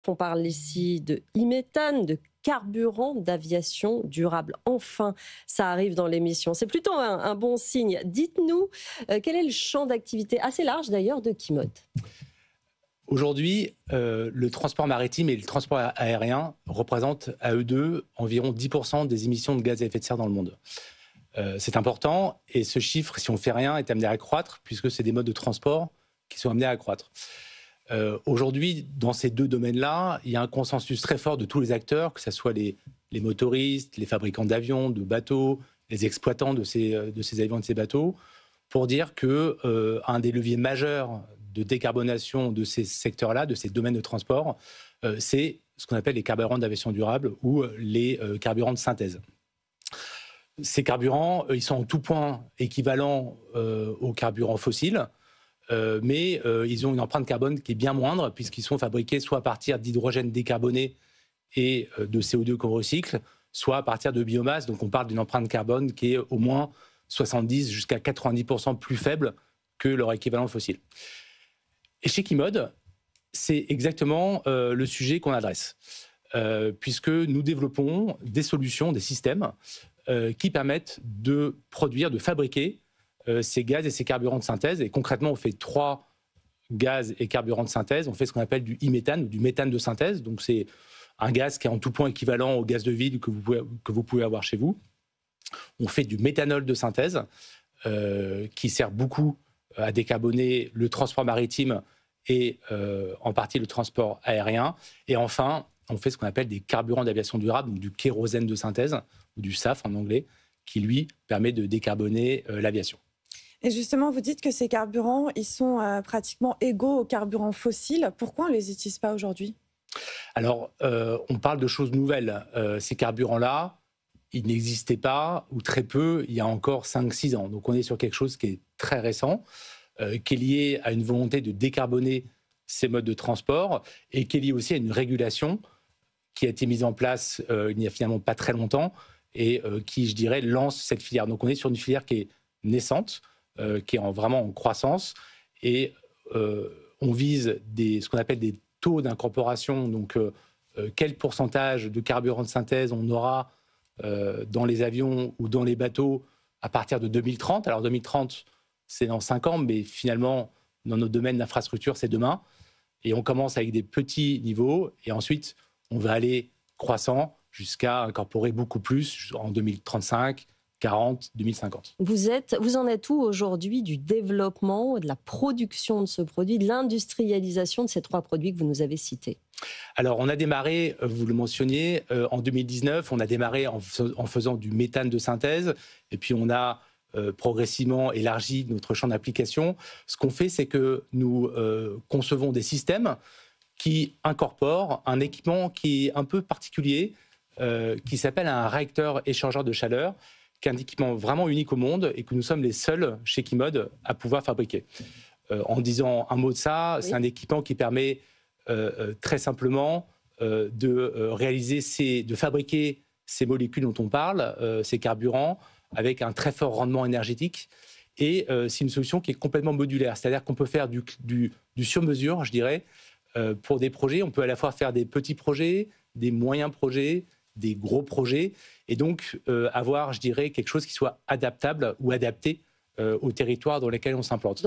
On parle ici de e-méthane, de carburant d'aviation durable. Enfin, ça arrive dans l'émission. C'est plutôt un bon signe. Dites-nous, quel est le champ d'activité, assez large d'ailleurs, de Kymode? Aujourd'hui, le transport maritime et le transport aérien représentent à eux deux environ 10% des émissions de gaz à effet de serre dans le monde. C'est important et ce chiffre, si on ne fait rien, est amené à croître puisque c'est des modes de transport qui sont amenés à croître. Aujourd'hui, dans ces deux domaines-là, il y a un consensus très fort de tous les acteurs, que ce soit les motoristes, les fabricants d'avions, de bateaux, les exploitants de ces avions et de ces bateaux, pour dire qu'un des leviers majeurs de décarbonation de ces secteurs-là, de ces domaines de transport, c'est ce qu'on appelle les carburants d'aviation durable ou les carburants de synthèse. Ces carburants, ils sont en tout point équivalents aux carburants fossiles, mais ils ont une empreinte carbone qui est bien moindre puisqu'ils sont fabriqués soit à partir d'hydrogène décarboné et de CO2 qu'on recycle, soit à partir de biomasse. Donc on parle d'une empreinte carbone qui est au moins 70 jusqu'à 90% plus faible que leur équivalent fossile. Et chez Kymode, c'est exactement le sujet qu'on adresse, puisque nous développons des solutions, des systèmes qui permettent de produire, de fabriquer ces gaz et ces carburants de synthèse. Et concrètement, on fait 3 gaz et carburants de synthèse. On fait ce qu'on appelle du e-méthane ou du méthane de synthèse. Donc c'est un gaz qui est en tout point équivalent au gaz de ville que vous pouvez avoir chez vous. On fait du méthanol de synthèse qui sert beaucoup à décarboner le transport maritime et en partie le transport aérien. Et enfin, on fait ce qu'on appelle des carburants d'aviation durable, donc du kérosène de synthèse, ou du SAF en anglais, qui lui permet de décarboner l'aviation. Et justement, vous dites que ces carburants, ils sont pratiquement égaux aux carburants fossiles. Pourquoi on ne les utilise pas aujourd'hui? Alors, on parle de choses nouvelles. Ces carburants-là, ils n'existaient pas, ou très peu, il y a encore 5-6 ans. Donc on est sur quelque chose qui est très récent, qui est lié à une volonté de décarboner ces modes de transport et qui est lié aussi à une régulation qui a été mise en place il n'y a finalement pas très longtemps et qui, je dirais, lance cette filière. Donc on est sur une filière qui est naissante, qui est vraiment en croissance et on vise ce qu'on appelle des taux d'incorporation. Donc quel pourcentage de carburant de synthèse on aura dans les avions ou dans les bateaux à partir de 2030. Alors 2030, c'est dans 5 ans, mais finalement, dans notre domaine d'infrastructure, c'est demain. Et on commence avec des petits niveaux et ensuite, on va aller croissant jusqu'à incorporer beaucoup plus en 2035, 40, 2050. Vous en êtes où aujourd'hui du développement, de la production de ce produit, de l'industrialisation de ces 3 produits que vous nous avez cités? Alors, on a démarré, vous le mentionniez, en 2019, on a démarré en faisant du méthane de synthèse, et puis on a progressivement élargi notre champ d'application. Ce qu'on fait, c'est que nous concevons des systèmes qui incorporent un équipement qui est un peu particulier, qui s'appelle un réacteur échangeur de chaleur, qui est un équipement vraiment unique au monde et que nous sommes les seuls chez Kymode à pouvoir fabriquer. En disant un mot de ça, oui. C'est un équipement qui permet très simplement de fabriquer ces molécules dont on parle, ces carburants, avec un très fort rendement énergétique. Et c'est une solution qui est complètement modulaire, c'est-à-dire qu'on peut faire du sur-mesure, je dirais, pour des projets. On peut à la fois faire des petits projets, des moyens projets, des gros projets, et donc avoir, je dirais, quelque chose qui soit adaptable ou adapté au territoire dans lequel on s'implante.